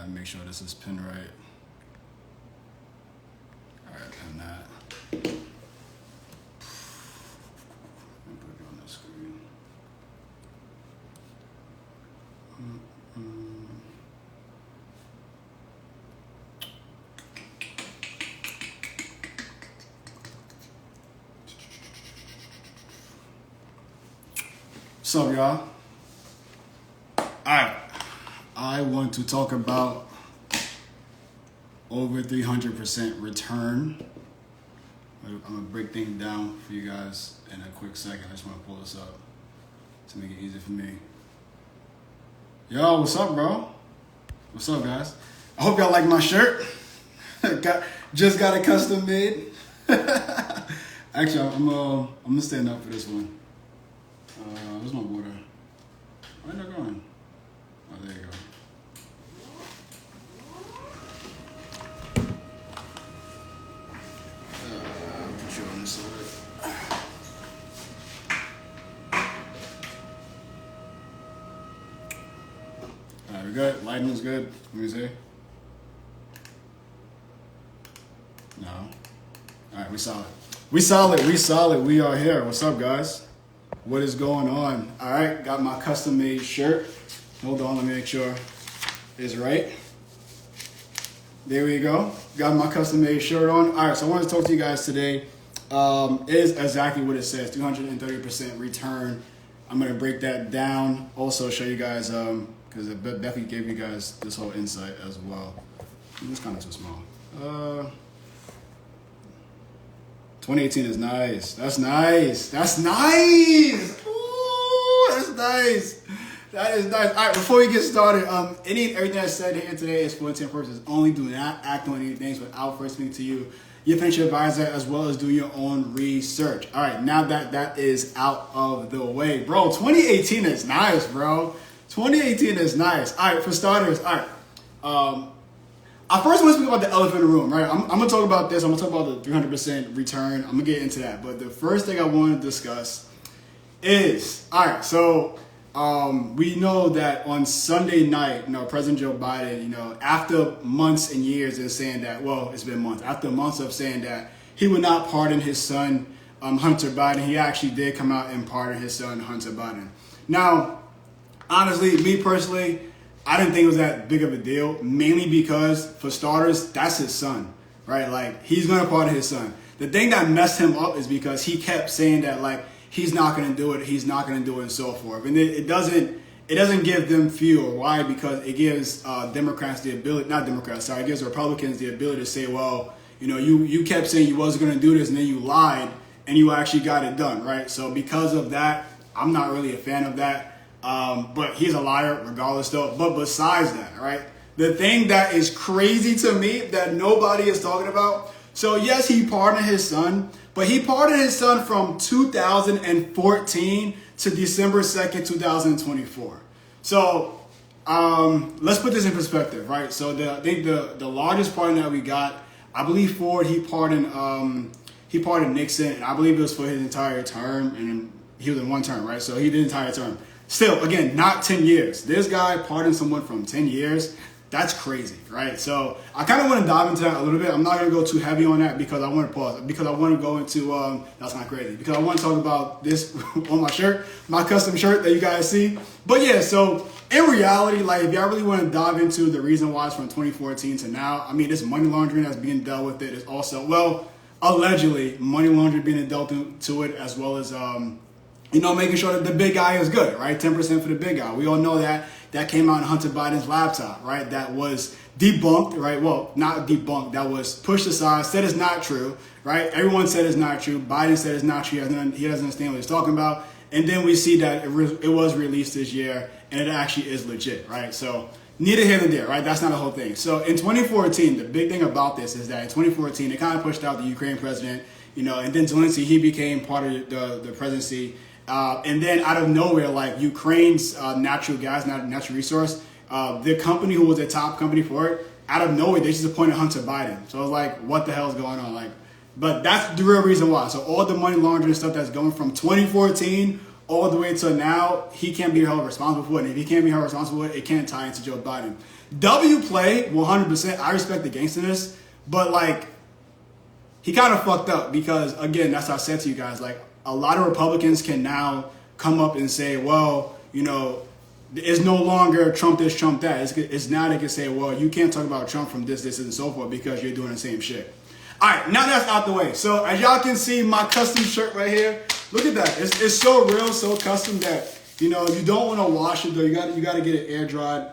Gotta make sure this is pinned right. Alright, pin that. Let me put it on the screen. What's up, y'all? Alright, I want to talk about over 300% return. I'm gonna break things down for you guys in a quick second. I just want to pull this up to make it easy for me. Yo, what's up, bro? What's up, guys? I hope y'all like my shirt. Just got it custom made. Actually, I'm gonna stand up for this one. Where's my water? Where am I going? Oh, there you go. I'll put you on this side. Alright, we good? Lighting's good? Let me see. No. Alright, we solid. We solid. We are here. What's up, guys? What is going on? All right, got my custom made shirt. Hold on, let me make sure it's right. There we go. Got my custom made shirt on. All right, so I want to talk to you guys today. It is exactly what it says, 230% return. I'm going to break that down. Also show you guys, because it definitely gave you guys this whole insight as well. It's kind of too small. 2018 is nice. That's nice. That's nice. Ooh, that's nice. That is nice. All right, before we get started, everything that's said here today is for intent purposes only. Do not act on anything without first speaking to your financial advisor, as well as do your own research. All right, now that that is out of the way, bro, 2018 is nice, bro. 2018 is nice. All right, for starters, all right. I first want to speak about the elephant in the room, right? I'm going to talk about this. I'm going to talk about the 300% return. I'm going to get into that. But the first thing I want to discuss is, all right, so we know that on Sunday night, President Joe Biden, after months and years of saying that, well, it's been months, after months of saying that he would not pardon his son, Hunter Biden, he actually did come out and pardon his son, Hunter Biden. Now, honestly, me personally, I didn't think it was that big of a deal, mainly because, for starters, that's his son, right? Like, he's going to pardon his son. The thing that messed him up is because he kept saying that, like, he's not going to do it, and so forth. And it doesn't give them fuel. Why? Because it gives Democrats the ability, not Democrats, sorry, it gives Republicans the ability to say, well, you kept saying you wasn't going to do this, and then you lied, and you actually got it done, right? So because of that, I'm not really a fan of that. But he's a liar regardless though. But besides that, right, the thing that is crazy to me that nobody is talking about. So yes, he pardoned his son, but he pardoned his son from 2014 to December 2nd, 2024. So let's put this in perspective, right? So I think the largest pardon that we got, I believe Ford, he pardoned Nixon, and I believe it was for his entire term, and he was in one term, right? So he did the entire term. Still, again, not 10 years. This guy pardoned someone from 10 years. That's crazy, right? So I kind of want to dive into that a little bit. I'm not going to go too heavy on that because I want to pause. Because I want to go into, that's not crazy. Because I want to talk about this on my shirt, my custom shirt that you guys see. But yeah, so in reality, like if y'all really want to dive into the reason why it's from 2014 to now, I mean, this money laundering that's being dealt with it is also, well, allegedly money laundering being dealt to it, as well as, making sure that the big guy is good, right? 10% for the big guy. We all know that. That came out in Hunter Biden's laptop, right? That was debunked, right? Well, not debunked. That was pushed aside, said it's not true, right? Everyone said it's not true. Biden said it's not true. He doesn't understand what he's talking about. And then we see that it was released this year, and it actually is legit, right? So neither here nor there, right? That's not the whole thing. So in 2014, the big thing about this is that in 2014, they kind of pushed out the Ukraine president, and then Zelensky, he became part of the presidency. And then out of nowhere, like Ukraine's natural gas, natural resource, the company who was the top company for it, out of nowhere, they just appointed Hunter Biden. So I was like, what the hell is going on? But that's the real reason why. So all the money laundering stuff that's going from 2014 all the way to now, he can't be held responsible for it. And if he can't be held responsible for it, it can't tie into Joe Biden. W play 100%. I respect the gangsterness, but like, he kind of fucked up because, again, that's what I said to you guys. Like, a lot of Republicans can now come up and say, well, you know, it's no longer Trump this, Trump that. It's now they can say, well, you can't talk about Trump from this, and so forth because you're doing the same shit. All right, now that's out the way. So as y'all can see, my custom shirt right here. Look at that. It's so real, so custom that, you know, you don't want to wash it though. You got to get it air dried.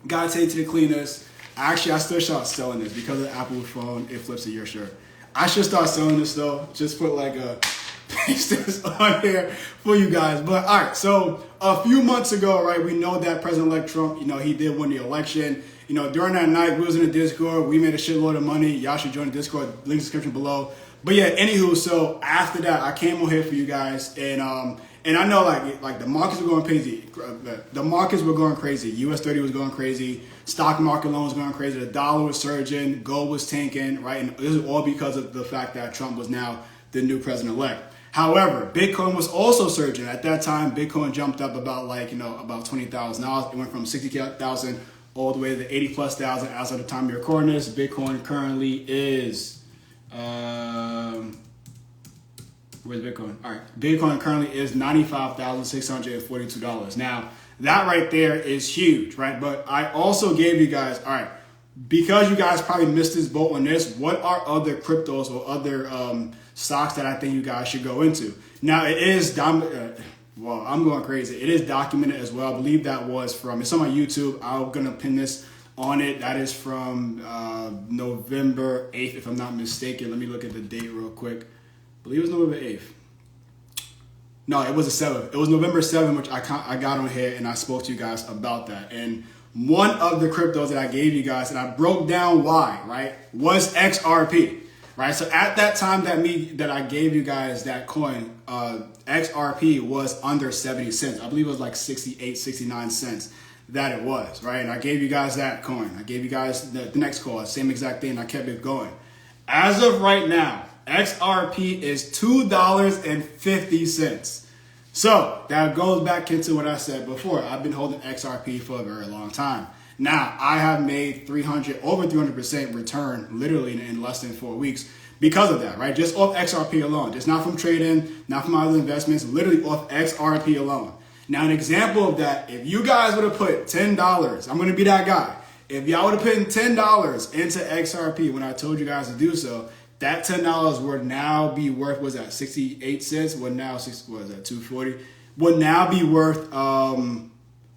Got to take it to the cleaners. Actually, I still start selling this because of the Apple phone. It flips to your shirt. I should start selling this though. Just put like a paste this on here for you guys. But all right, so a few months ago, right, we know that President-elect Trump, you know, he did win the election. You know, during that night, we was in the Discord. We made a shitload of money. Y'all should join the Discord. Link in the description below. But yeah, anywho, so after that, I came on here for you guys, and I know like the markets were going crazy. The markets were going crazy. US 30 was going crazy. Stock market loan was going crazy. The dollar was surging. Gold was tanking, right? And this is all because of the fact that Trump was now the new president-elect. However, Bitcoin was also surging. At that time, Bitcoin jumped up about about $20,000. It went from 60,000 all the way to 80+ thousand as of the time you're recording this. Bitcoin currently is, where's Bitcoin? All right, Bitcoin currently is $95,642. Now, that right there is huge, right? But I also gave you guys, all right, because you guys probably missed this boat on this, what are other cryptos or other stocks that I think you guys should go into? Now, it is, well, I'm going crazy. It is documented as well. I believe that was from, it's on my YouTube. I'm going to pin this on it. That is from November 8th, if I'm not mistaken. Let me look at the date real quick. I believe it was November 8th. No, it was the 7th. It was November 7th, which I got on here and I spoke to you guys about that. And one of the cryptos that I gave you guys, and I broke down why, right, was XRP. Right, so at that time that I gave you guys that coin, XRP was under 70 cents. I believe it was like 68, 69 cents that it was, right? And I gave you guys that coin. I gave you guys the next coin, same exact thing. I kept it going. As of right now, XRP is $2.50. So that goes back into what I said before. I've been holding XRP for a very long time. Now, I have made over 300% return literally in less than 4 weeks because of that, right? Just off XRP alone. Just not from trading, not from other investments, literally off XRP alone. Now, an example of that, if you guys would have put $10, I'm going to be that guy. If y'all would have put in $10 into XRP when I told you guys to do so, that $10 would now be worth, was that 68 cents? Would now, what is that, 240? Would now be worth,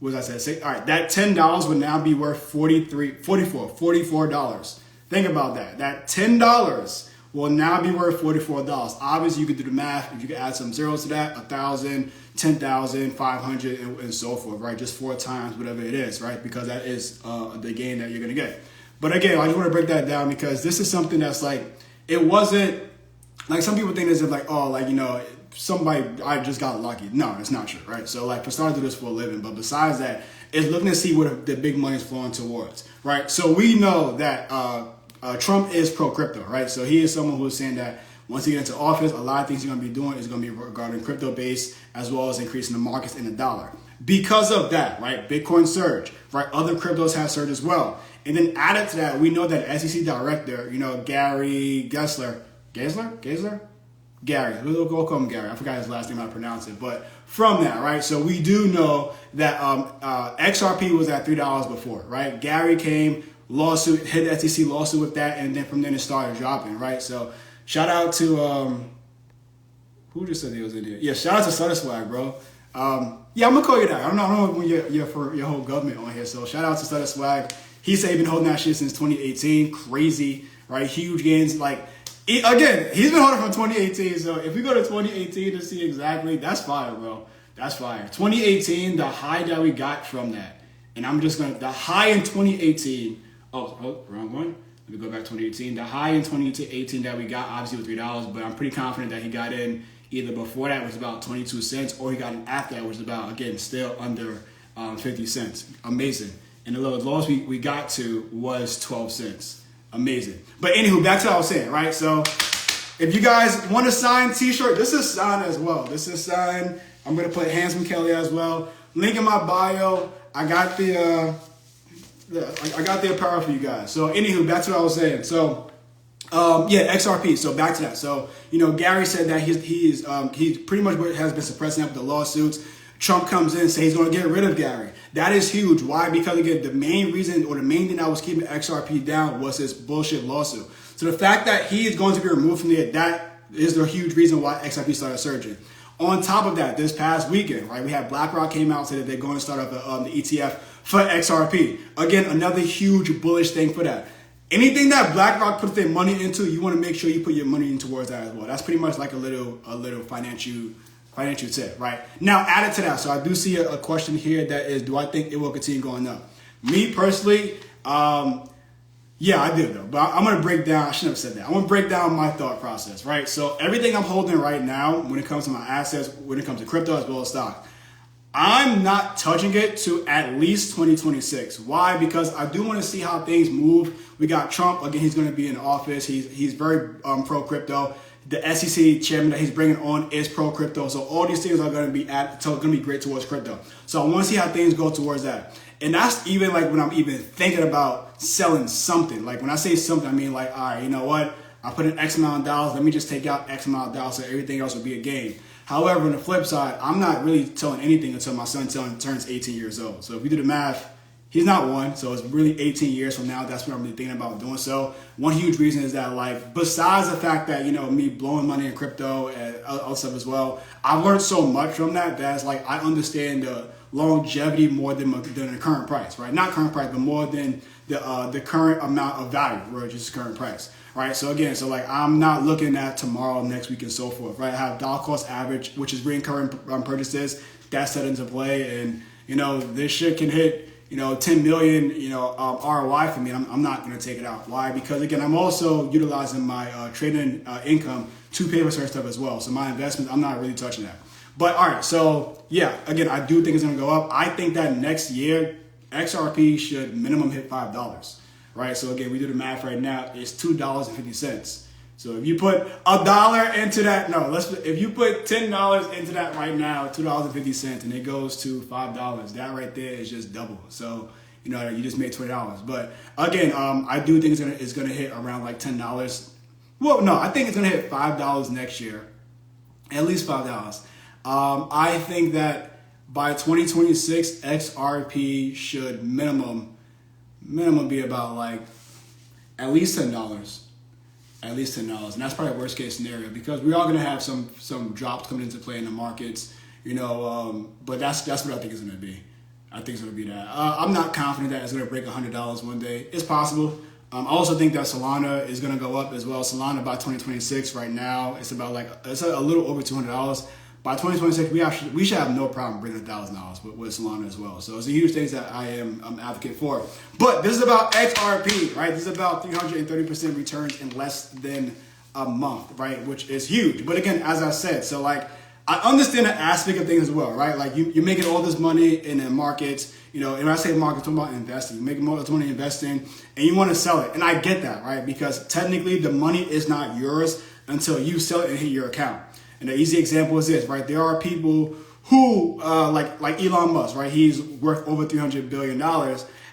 what did I say? All right, that $10 would now be worth $44. Think about that. That $10 will now be worth $44. Obviously, you could do the math. If you could add some zeros to that, 1,000, 10,000, 500, and so forth, right? Just 4 times whatever it is, right? Because that is the gain that you're gonna get. But again, I just want to break that down because this is something that's like, it wasn't like some people think this is like, oh, like, you know, somebody, I just got lucky. No, it's not true, right? So like, for starters, do this for a living, but besides that, it's looking to see what the big money is flowing towards, right? So we know that Trump is pro crypto, right? So he is someone who is saying that once he gets into office, a lot of things he's going to be doing is going to be regarding crypto based, as well as increasing the markets in the dollar. Because of that, right? Bitcoin surge, right? Other cryptos have surged as well. And then added to that, we know that SEC director, you know, Gary Gensler, Gary, we'll call him Gary. I forgot his last name, how to pronounce it. But from that, right? So we do know that XRP was at $3 before, right? Gary came, lawsuit, hit the SEC lawsuit with that, and then from then it started dropping, right? So shout out to, who just said he was in here? Yeah, shout out to Sutter Swag, bro. Yeah, I'm gonna call you that. I don't know when you're for your whole government on here. So shout out to Sutter Swag. He said he's been holding that shit since 2018. Crazy, right? Huge gains. Like, again, he's been holding from 2018. So if we go to 2018 to see exactly, that's fire, bro. That's fire. 2018, the high that we got from that. And I'm just going to, the high in 2018, oh, wrong one. Let me go back to 2018. The high in 2018 that we got, obviously, was $3, but I'm pretty confident that he got in either before that, which was about 22 cents, or he got in after that, which was about, again, still under 50 cents. Amazing. And the lowest we got to was 12 cents. Amazing. But anywho, back to what I was saying, right? So if you guys want to sign t-shirt, this is signed as well. This is signed. I'm gonna put Handsome Kelly as well. Link in my bio. I got the apparel for you guys. So anywho, back to what I was saying. So XRP. So back to that. So Gary said that he's pretty much has been suppressing up the lawsuits. Trump comes in and says he's going to get rid of Gary. That is huge. Why? Because again, the main reason or the main thing that was keeping XRP down was his bullshit lawsuit. So the fact that he is going to be removed from there, that is the huge reason why XRP started surging. On top of that, this past weekend, right, we had BlackRock came out and said that they're going to start up the ETF for XRP. Again, another huge bullish thing for that. Anything that BlackRock puts their money into, you want to make sure you put your money in towards that as well. That's pretty much like a little financial tip, right? Now, added to that, so I do see a question here that is, do I think it will continue going up? Me personally, yeah, I do though. But I'm going to break down, I shouldn't have said that. I'm going to break down my thought process, right? So everything I'm holding right now, when it comes to my assets, when it comes to crypto as well as stock, I'm not touching it to at least 2026. Why? Because I do want to see how things move. We got Trump, again, he's going to be in office. He's very pro-crypto. The SEC chairman that he's bringing on is pro-crypto. So all these things are going to be great towards crypto. So I want to see how things go towards that. And that's even like when I'm even thinking about selling something. Like when I say something, I mean like, all right, you know what? I put in X amount of dollars. Let me just take out X amount of dollars so everything else will be a gain. However, on the flip side, I'm not really telling anything until my son turns 18 years old. So if you do the math, he's not one. So it's really 18 years from now. That's what I'm really thinking about doing. So one huge reason is that, like, besides the fact that, me blowing money in crypto and other stuff as well, I've learned so much from that it's like I understand the longevity more than the current price, right? Not current price, but more than the current amount of value, right? Just current price, right? So again, I'm not looking at tomorrow, next week, and so forth, right? I have dollar cost average, which is recurring purchases. That's set into play, and this shit can hit 10 million, ROI for me. I'm not going to take it out. Why? Because again, I'm also utilizing my trading income to pay for certain stuff as well. So my investments, I'm not really touching that. But all right, so yeah, again, I do think it's going to go up. I think that next year, XRP should minimum hit $5, right? So again, we do the math right now. It's $2.50. So if you put $1 into that, if you put $10 into that right now, $2.50, and it goes to $5, that right there is just double. So you just made $20. But again, I do think it's gonna hit around like $10. Well, no, I think it's gonna hit $5 next year, at least $5. I think that by 2026, XRP should minimum be about like at least $10. At least $10, and that's probably worst case scenario because we are going to have some drops coming into play in the markets, but that's what I think it's going to be. I think it's going to be that. I'm not confident that it's going to break $100 one day. It's possible. I also think that Solana is going to go up as well. Solana by 2026 right now, it's about it's a little over $200. By 2026, we should have no problem bringing $1,000 with Solana as well. So it's a huge thing that I'm advocate for. But this is about XRP, right? This is about 330% returns in less than a month, right? Which is huge. But again, as I said, so like I understand the aspect of things as well, right? Like you're making all this money in the markets, and when I say markets, I'm talking about investing. You're making more money investing, and you want to sell it. And I get that, right? Because technically the money is not yours until you sell it and hit your account. And the easy example is this, right? There are people who, like Elon Musk, right? He's worth over $300 billion.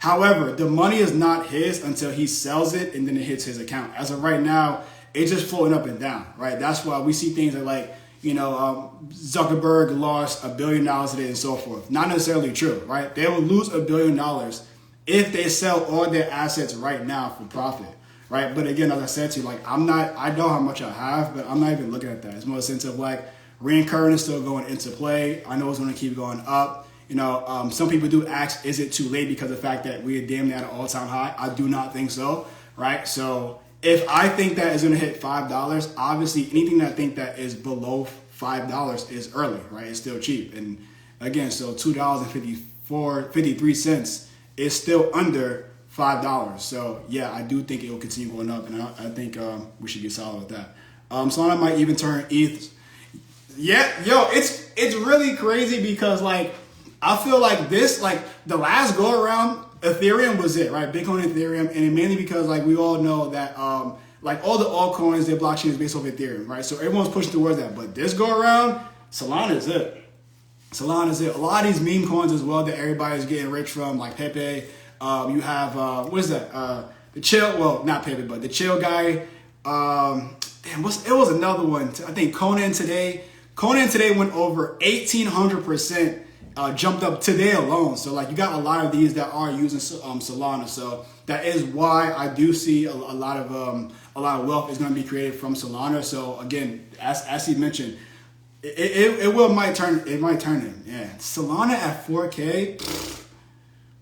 However, the money is not his until he sells it and then it hits his account. As of right now, it's just floating up and down, right? That's why we see things like, Zuckerberg lost $1 billion today and so forth. Not necessarily true, right? They will lose $1 billion if they sell all their assets right now for profit. Right, but again, as I said to you, I know how much I have, but I'm not even looking at that. It's more a sense of recurring is still going into play. I know it's going to keep going up. Some people do ask, is it too late because of the fact that we are damn near at an all-time high? I do not think so, right? So if I think that is going to hit $5, obviously anything that I think that is below $5 is early, right? It's still cheap. And again, so $2.53 is still under $5. So yeah, I do think it will continue going up, and I think we should get solid with that. Solana might even turn ETH. Yeah, it's really crazy because I feel like this, the last go around, Ethereum was it, right? Bitcoin and Ethereum, and mainly because we all know that all the altcoins, their blockchain is based off Ethereum, right? So everyone's pushing towards that. But this go around, Solana is it. Solana's it. A lot of these meme coins as well that everybody's getting rich from, like Pepe. You have what is that? The chill. Well, not Pepe, but the chill guy. It was another one. I think Conan today. Conan today went over 1,800%. Jumped up today alone. So like you got a lot of these that are using Solana. So that is why I do see a lot of wealth is going to be created from Solana. So again, as he mentioned, it might turn him. Yeah, Solana at 4K,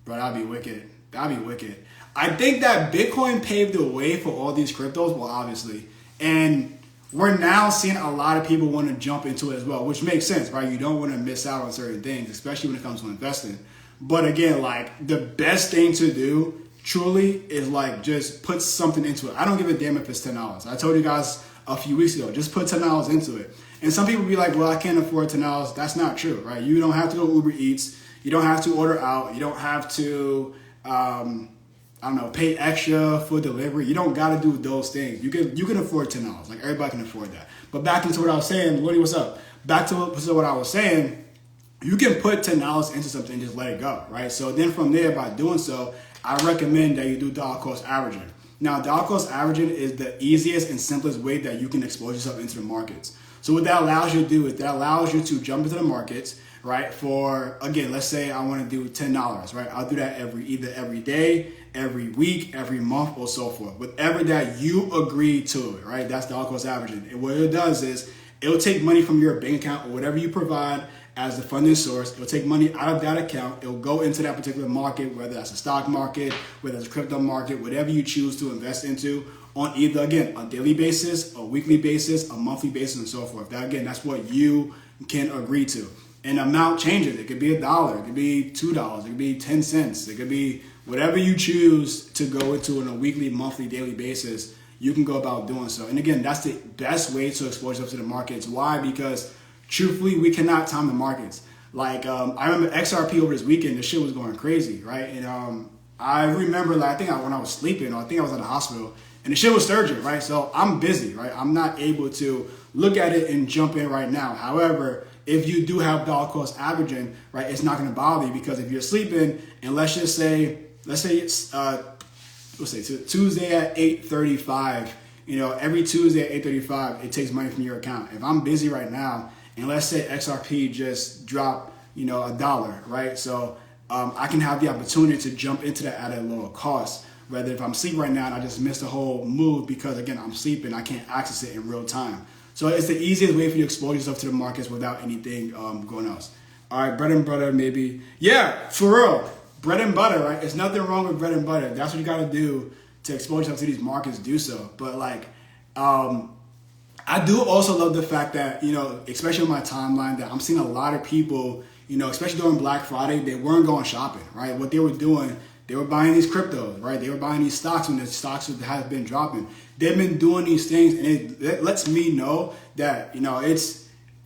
bro, that'd be wicked. That'd be wicked. I think that Bitcoin paved the way for all these cryptos. Well, obviously, and we're now seeing a lot of people want to jump into it as well, which makes sense, right? You don't want to miss out on certain things, especially when it comes to investing. But again, like the best thing to do truly is like just put something into it. I don't give a damn if it's $10. I told you guys a few weeks ago, just put $10 into it. And some people be like, well, I can't afford $10. That's not true, right? You don't have to go Uber Eats. You don't have to order out. You don't have to, pay extra for delivery. You don't got to do those things. You can afford $10. Like everybody can afford that. But back into what I was saying, Woody, what's up? Back to what I was saying, you can put $10 into something and just let it go, right? So then from there, by doing so, I recommend that you do dollar cost averaging. Now, dollar cost averaging is the easiest and simplest way that you can expose yourself into the markets. So what that allows you to do is that allows you to jump into the markets, right? For, again, let's say I want to do $10, right? I'll do that either every day, every week, every month, or so forth. Whatever that you agree to, right? That's dollar cost averaging. And what it does is it'll take money from your bank account or whatever you provide as the funding source. It'll take money out of that account. It'll go into that particular market, whether that's a stock market, whether it's a crypto market, whatever you choose to invest into on either, again, a daily basis, a weekly basis, a monthly basis, and so forth. That, again, that's what you can agree to. And the amount changes. It could be $1, it could be $2, it could be 10 cents, it could be whatever you choose to go into on a weekly, monthly, daily basis. You can go about doing so. And again, that's the best way to expose yourself to the markets. Why? Because truthfully, we cannot time the markets. Like, I remember XRP over this weekend, the shit was going crazy, right? And I remember, like, when I was sleeping, or I think I was in the hospital, and the shit was surging, right? So I'm busy, right? I'm not able to look at it and jump in right now. However, if you do have dollar cost averaging, right, it's not going to bother you, because if you're sleeping, and let's say it's Tuesday at 8:35, every Tuesday at 8:35, it takes money from your account. If I'm busy right now, and let's say XRP just dropped, $1, right? So I can have the opportunity to jump into that at a lower cost. Whether if I'm sleeping right now and I just missed the whole move because, again, I'm sleeping, I can't access it in real time. So it's the easiest way for you to expose yourself to the markets without anything going else. All right, bread and butter, maybe. Yeah, for real. Bread and butter, right? There's nothing wrong with bread and butter. That's what you got to do to expose yourself to these markets, do so. But, like, I do also love the fact that, especially on my timeline, that I'm seeing a lot of people, especially during Black Friday, they weren't going shopping, right? What they were doing, they were buying these cryptos, right? They were buying these stocks when the stocks have been dropping. They've been doing these things, and it lets me know that,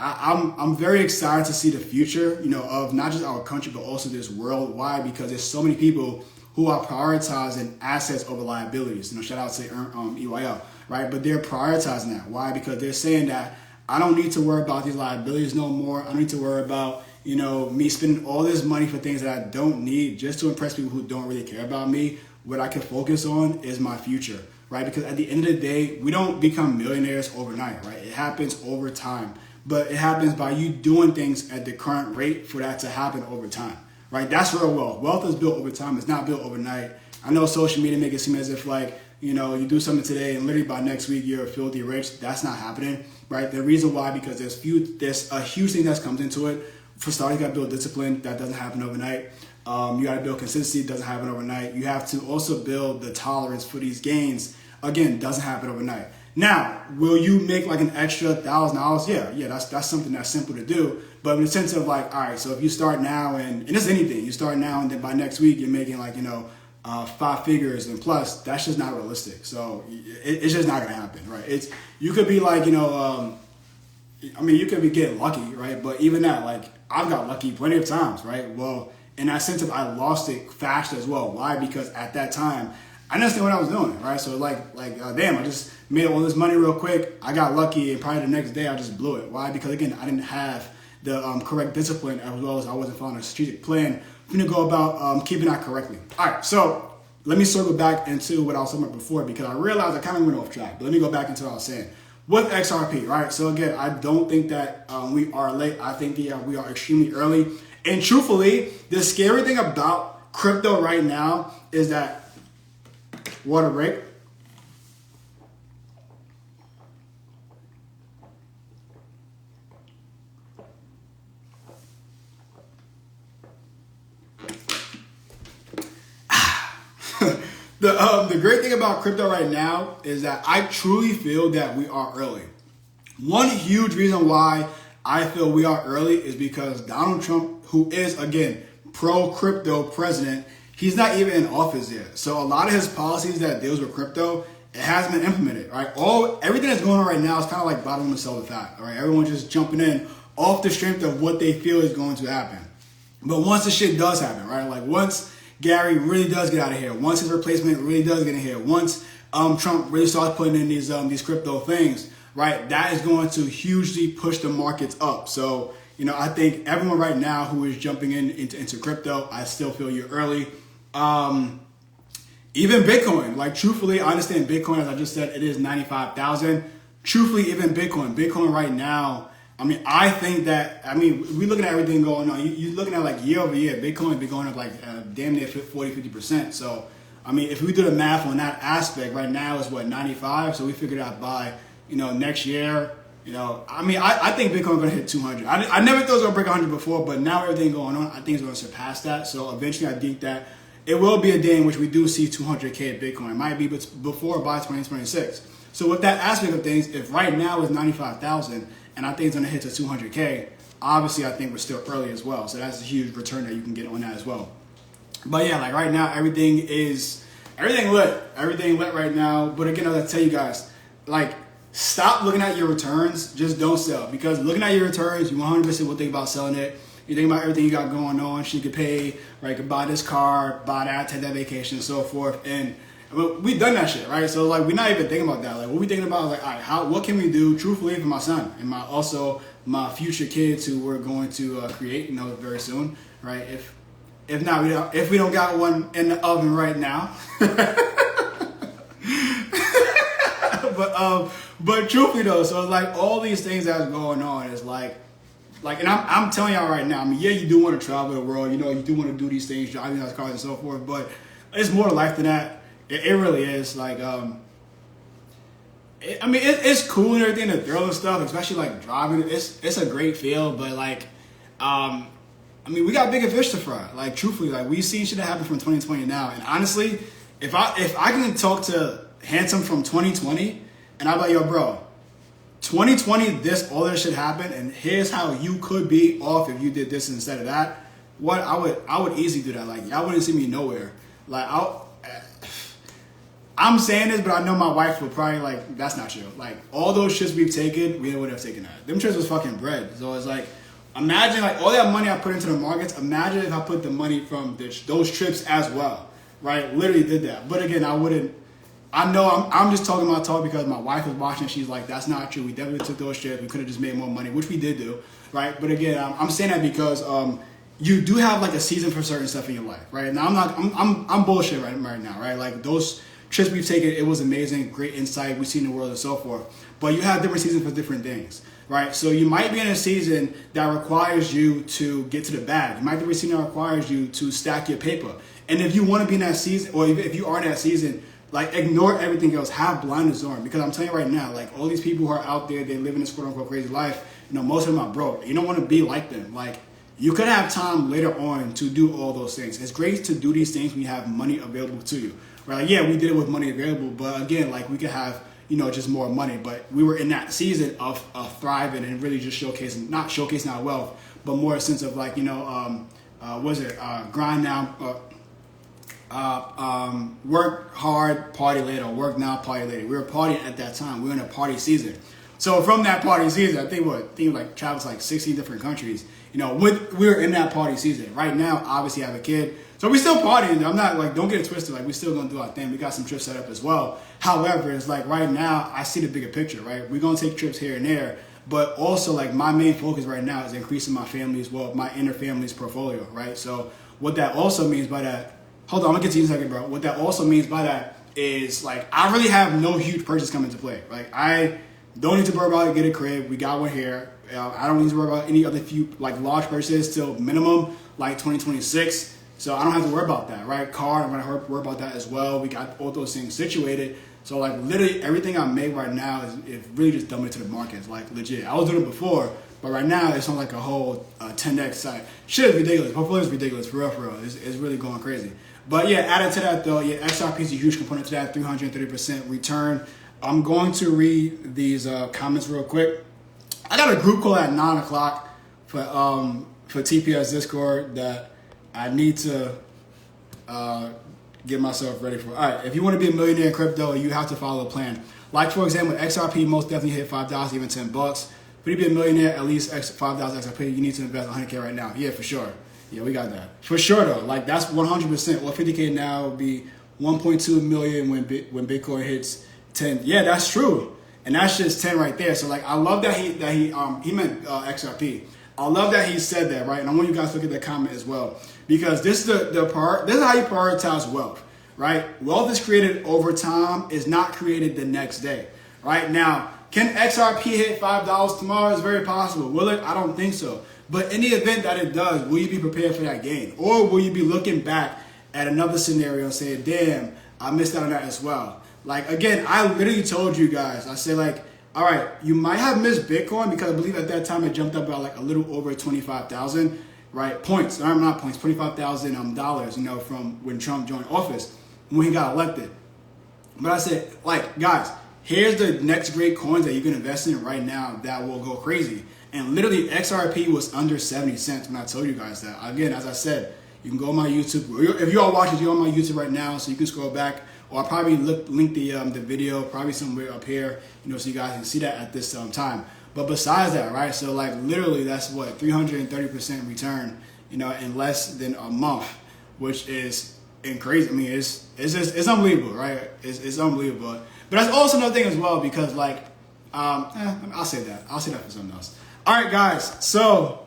I'm very excited to see the future, of not just our country, but also this world. Why? Because there's so many people who are prioritizing assets over liabilities. Shout out to EYL, right? But they're prioritizing that. Why? Because they're saying that I don't need to worry about these liabilities no more. I don't need to worry about, me spending all this money for things that I don't need just to impress people who don't really care about me. What I can focus on is my future, right? Because at the end of the day, we don't become millionaires overnight, right? It happens over time, but it happens by you doing things at the current rate for that to happen over time, right? That's real wealth. Wealth is built over time. It's not built overnight. I know social media make it seem as if like, you do something today and literally by next week you're filthy rich. That's not happening, right? The reason why, because there's a huge thing that's comes into it. For starters, you got to build discipline. That doesn't happen overnight. You got to build consistency. It doesn't happen overnight. You have to also build the tolerance for these gains. Again, doesn't happen overnight. Now, will you make like an extra $1,000? Yeah, that's something that's simple to do. But in the sense of like, all right, so if you start now and it's anything, you start now and then by next week you're making like, 5 figures and plus, that's just not realistic. So it's just not going to happen, right? You could be like, you could be getting lucky, right? But even that, like, I've got lucky plenty of times, right? Well, in that sense of I lost it fast as well. Why? Because at that time, I didn't understand what I was doing, right? So damn, I just made all this money real quick. I got lucky, and probably the next day I just blew it. Why? Because again, I didn't have the correct discipline, as well as I wasn't following a strategic plan for me to go about keeping that correctly. All right, so let me circle back into what I was talking about before, because I realized I kind of went off track. But let me go back into what I was saying. With XRP, right? So again, I don't think that we are late. I think we are extremely early. And truthfully, the scary thing about crypto right now is that, water break. The great thing about crypto right now is that I truly feel that we are early. One huge reason why I feel we are early is because Donald Trump, who is, again, pro-crypto president, he's not even in office yet. So a lot of his policies that deals with crypto, it hasn't been implemented, right? Everything that's going on right now is kind of like bottom of the cellar fat, all right? Everyone's just jumping in off the strength of what they feel is going to happen. But once the shit does happen, right? Like once Gary really does get out of here, once his replacement really does get in here, once Trump really starts putting in these crypto things, right, that is going to hugely push the markets up. So, I think everyone right now who is jumping into crypto, I still feel you're early. Even Bitcoin, like truthfully, I understand Bitcoin, as I just said, it is 95,000. Truthfully, even Bitcoin right now, I think that, we're looking at everything going on. You're looking at like year over year, Bitcoin has been going up like damn near 50%. So, if we do the math on that aspect, right now is 95. So we figured out by, next year, I think Bitcoin is going to hit 200. I never thought it was going to break 100 before, but now everything going on, I think it's going to surpass that. So eventually I think that it will be a day in which we do see 200K Bitcoin. It might be before by 2026. So with that aspect of things, if right now is 95,000 and I think it's going to hit to 200K, obviously I think we're still early as well. So that's a huge return that you can get on that as well. But yeah, like right now, everything lit. Everything lit right now. But again, as I tell you guys, like, stop looking at your returns. Just don't sell. Because looking at your returns, you 100% will think about selling it. You think about everything you got going on. She could pay, right? Could buy this car, buy that, take that vacation, and so forth. And we've done that shit, right? So like, we're not even thinking about that. Like, what we thinking about is like, all right, what can we do truthfully for my son and my future kids who we're going to create, very soon, right? If we don't got one in the oven right now. But truthfully though, so it's like all these things that's going on is like, and I'm telling y'all right now, yeah, you do want to travel the world, you do want to do these things, driving those cars and so forth, but it's more to life than that. It really is. Like, it's cool and everything, the thrill and stuff, especially like driving. It's a great feel, but like, we got bigger fish to fry. Like, truthfully, like we've seen shit that happen from 2020 now, and honestly, if I can talk to Handsome from 2020, and I'm like, yo, bro, 2020, all this shit happened, and here's how you could be off if you did this instead of that. What I would easily do that. Like, y'all wouldn't see me nowhere. Like, I'm saying this, but I know my wife would probably like, that's not true. Like, all those shits we've taken, we would have taken that. Them trips was fucking bread. So it's like, imagine like all that money I put into the markets. Imagine if I put the money from those trips as well, right? Literally did that. But again, I wouldn't. I know I'm just talking my talk because my wife was watching. She's like, that's not true. We definitely took those trips. We could have just made more money, which we did do, right? But again, I'm saying that because you do have like a season for certain stuff in your life, right? Now I'm bullshit right now, right? Like those trips we've taken, it was amazing, great insight. We've seen the world and so forth. But you have different seasons for different things, right? So you might be in a season that requires you to get to the bag. You might be in a season that requires you to stack your paper. And if you want to be in that season, or if you are in that season, like, ignore everything else. Have blinders on. Because I'm telling you right now, like, all these people who are out there, they live in this quote-unquote crazy life, most of them are broke. You don't want to be like them. Like, you could have time later on to do all those things. It's great to do these things when you have money available to you. Right? Like, yeah, we did it with money available. But, again, like, we could have, just more money. But we were in that season of thriving and really just not showcasing our wealth, but more a sense of, like, grind now, work hard, party later, or work now, party later. We were partying at that time. We were in a party season. So from that party season, I think like traveled to like 16 different countries. We were in that party season. Right now, obviously I have a kid. So we still partying. I'm not like, don't get it twisted. Like, we still gonna do our thing. We got some trips set up as well. However, it's like right now, I see the bigger picture, right? We're gonna take trips here and there. But also, like, my main focus right now is increasing my family's, well, my inner family's portfolio, right? So what that also means by that, hold on, I'm gonna get to you in a second, bro. What that also means by that is, like, I really have no huge purchase coming into play. Like, I don't need to worry about get a crib. We got one here. I don't need to worry about any other few, like, large purchases till minimum, like, 2026. So I don't have to worry about that, right? Car, I'm gonna worry about that as well. We got all those things situated. So, like, literally everything I make right now is really just dumping into the markets, like, legit. I was doing it before, but right now it's on like a whole 10x site. Shit is ridiculous. Portfolio is ridiculous, for real, for real. It's really going crazy. But yeah, added to that though, yeah, XRP is a huge component to that, 330% return. I'm going to read these comments real quick. I got a group call at 9 o'clock for TPS Discord that I need to get myself ready for. All right, if you want to be a millionaire in crypto, you have to follow a plan. Like, for example, XRP most definitely hit $5, even $10. For you to be a millionaire, at least $5 XRP, you need to invest 100K right now. Yeah, for sure. Yeah, we got that. For sure, though. Like, that's 100%. Well, 50K now would be 1.2 million when Bitcoin hits 10. Yeah, that's true. And that's just 10 right there. So, like, I love that he meant XRP. I love that he said that, right? And I want you guys to look at that comment as well, because this is this is how you prioritize wealth, right? Wealth is created over time, is not created the next day, right? Now, can XRP hit $5 tomorrow? It's very possible. Will it? I don't think so. But in the event that it does, will you be prepared for that gain? Or will you be looking back at another scenario and saying, damn, I missed out on that as well? Like, again, I literally told you guys, I said, like, all right, you might have missed Bitcoin because I believe at that time it jumped up by like a little over 25,000, right? Points, not points, $25,000, you know, from when Trump joined office, when he got elected. But I said, like, guys, here's the next great coins that you can invest in right now that will go crazy. And literally XRP was under 70 cents when I told you guys that. Again, as I said, you can go on my YouTube. If you all watch it, you're on my YouTube right now, so you can scroll back. Or I'll probably link the video probably somewhere up here, you know, so you guys can see that at this time. But besides that, right, so like literally that's what, 330% return, you know, in less than a month, which is crazy. I mean, it's unbelievable, right? It's unbelievable. But that's also another thing as well, because like, I'll say that for something else. All right, guys, so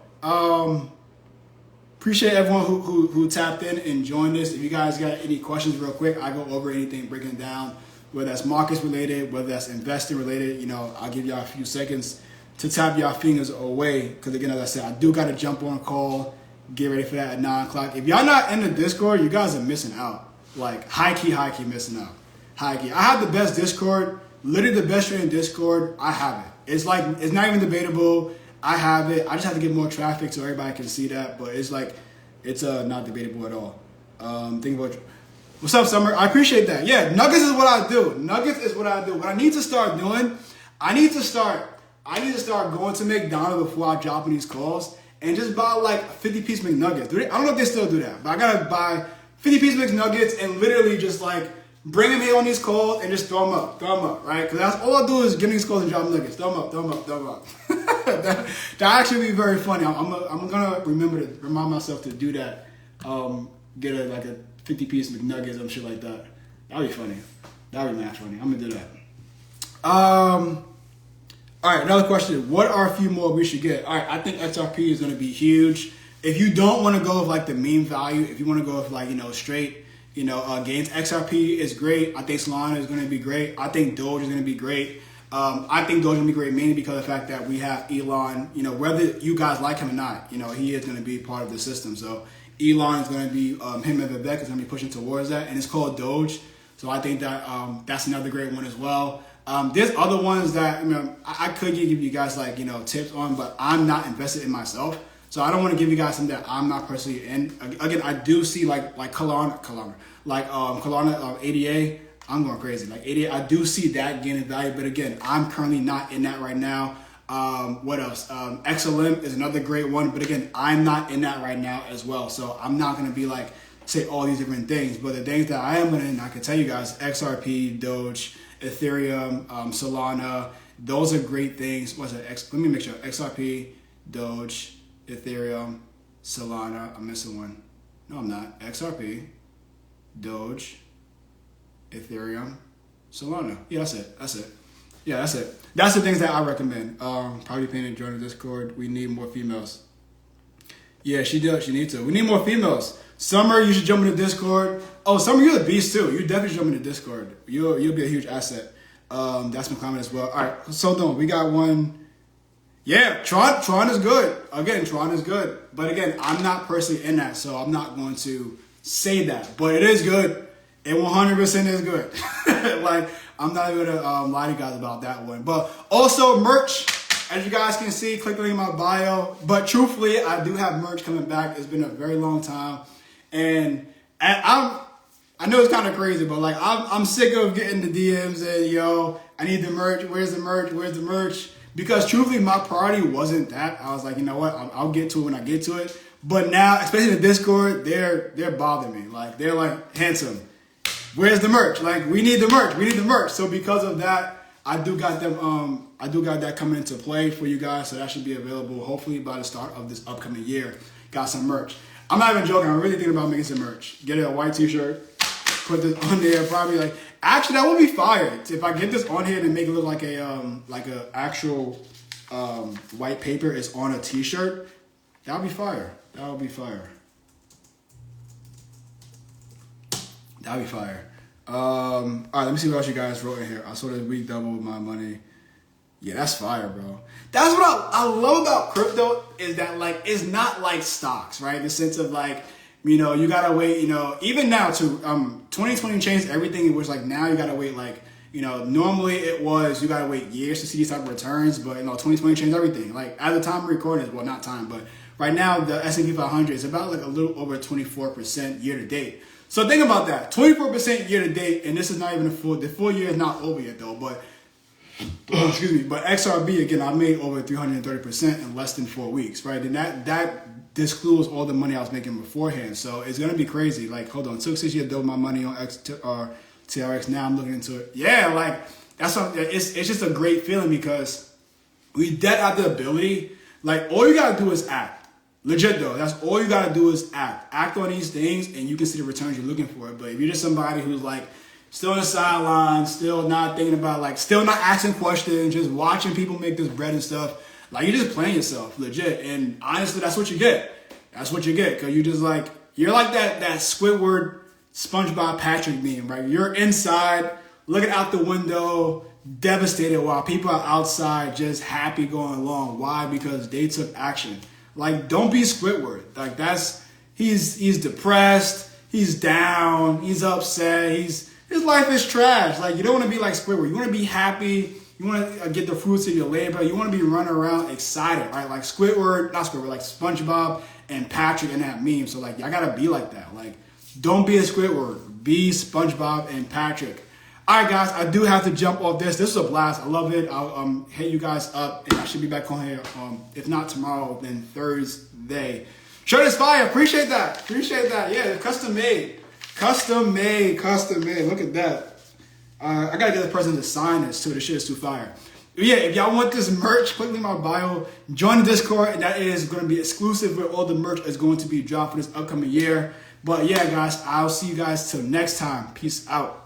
appreciate everyone who tapped in and joined us. If you guys got any questions real quick, I go over anything, breaking it down, whether that's markets related, whether that's investing related, you know, I'll give y'all a few seconds to tap y'all fingers away. Because again, as I said, I do got to jump on a call, get ready for that at 9 o'clock. If y'all not in the Discord, you guys are missing out. Like, high key missing out. High key. I have the best Discord, literally the best trading Discord. I have it. It's like, it's not even debatable. I have it. I just have to get more traffic so everybody can see that. But it's like, it's not debatable at all. Think about what's up, Summer? I appreciate that. Yeah, nuggets is what I do. Nuggets is what I do. What I need to start doing, I need to start going to McDonald's before I drop in these calls and just buy like 50-piece McNuggets. I don't know if they still do that, but I gotta buy 50-piece McNuggets and literally just like bring them here on these calls and just throw them up, right? Because that's all I do is get these calls and drop nuggets. Throw them up. that actually be very funny. I'm gonna remind myself to do that. Get a 50-piece McNuggets and shit like that. That'd be funny. That'd be mad funny. I'm gonna do that. All right, another question. What are a few more we should get? All right, I think XRP is gonna be huge. If you don't want to go with like the meme value, if you want to go with like, you know, straight, you know, gains, XRP is great. I think Solana is going to be great. I think Doge is going to be great. I think Doge is going to be great mainly because of the fact that we have Elon, you know, whether you guys like him or not, you know, he is going to be part of the system. So Elon is going to be, him and Vivek is going to be pushing towards that, and it's called Doge. So I think that that's another great one as well. There's other ones that, you know, I could give you guys like, you know, tips on, but I'm not invested in myself. So I don't want to give you guys something that I'm not personally in. Again, I do see like Solana, ADA. I'm going crazy. Like ADA, I do see that gaining value, but again, I'm currently not in that right now. What else? XLM is another great one, but again, I'm not in that right now as well. So I'm not going to be like say all these different things, but the things that I am going to, I can tell you guys, XRP, Doge, Ethereum, Solana, those are great things. What's it? Let me make sure. XRP, Doge, Ethereum, Solana. I'm missing one. No, I'm not. XRP, Doge, Ethereum, Solana. Yeah, that's it. Yeah, that's it. That's the things that I recommend. Probably paying to join the Discord. We need more females. Yeah, she does. She needs to. We need more females. Summer, you should jump in the Discord. Oh, Summer, you're the beast too. You definitely jump in the Discord. You'll be a huge asset. That's my comment as well. All right, so no, we got one. Yeah, Tron is good. Again, Tron is good. But again, I'm not personally in that, so I'm not going to say that. But it is good. It 100% is good. Like, I'm not even gonna lie to you guys about that one. But also merch, as you guys can see, click the link in my bio. But truthfully, I do have merch coming back. It's been a very long time, and I know it's kind of crazy, but like I'm sick of getting the DMs and yo, I need the merch. Where's the merch? Where's the merch? Because truthfully, my priority wasn't that. I was like, you know what? I'll get to it when I get to it. But now, especially in the Discord, they're bothering me. Like they're like, handsome. Where's the merch? Like we need the merch. We need the merch. So because of that, I do got them. I do got that coming into play for you guys. So that should be available hopefully by the start of this upcoming year. Got some merch. I'm not even joking. I'm really thinking about making some merch. Get a white T-shirt. Put this on there. Probably like actually that would be fire. If I get this on here and make it look like a actual white paper is on a T-shirt, that would be fire. That would be fire. That'd be fire. All right, let me see what else you guys wrote in here. I saw this week doubled my money. Yeah, that's fire, bro. That's what I love about crypto is that like it's not like stocks, right? In the sense of like, you know, you gotta wait, you know, even now too, 2020 changed everything. It was like now you gotta wait like, you know, normally it was you gotta wait years to see these type of returns, but you know, 2020 changed everything. Like at the time of recording, well not time, but right now the S&P 500 is about like a little over 24% year to date. So think about that, 24% year to date, and this is not even the full year is not over yet though, but excuse me, but XRB again, I made over 330% in less than 4 weeks, right? And that discloses all the money I was making beforehand. So it's gonna be crazy. Like, hold on, it took 6 years to build my money on TRX. Now I'm looking into it. Yeah, like that's something. It's just a great feeling because we debt out the ability. Like all you gotta do is act. Legit though, that's all you gotta do is act. Act on these things, and you can see the returns you're looking for. But if you're just somebody who's like still on the sidelines, still not thinking about like, still not asking questions, just watching people make this bread and stuff, like you're just playing yourself, legit. And honestly, that's what you get. That's what you get, cause you just like you're like that Squidward, SpongeBob Patrick meme, right? You're inside looking out the window, devastated, while people are outside just happy going along. Why? Because they took action. Like, don't be Squidward. Like he's depressed, he's down, he's upset, his life is trash. Like you don't want to be like Squidward. You want to be happy. You want to get the fruits of your labor. You want to be running around excited, right? Like not Squidward, like SpongeBob and Patrick in that meme. So like, y'all gotta be like that. Like, don't be a Squidward. Be SpongeBob and Patrick. All right, guys, I do have to jump off this. This is a blast. I love it. I'll hit you guys up, and I should be back on here. If not tomorrow, then Thursday. Shirt is fire. Appreciate that. Yeah, custom made. Custom made. Look at that. I gotta get the person to sign this too. This shit is too fire. Yeah, if y'all want this merch, click in my bio. Join the Discord, and that is going to be exclusive where all the merch is going to be dropped for this upcoming year. But yeah, guys, I'll see you guys till next time. Peace out.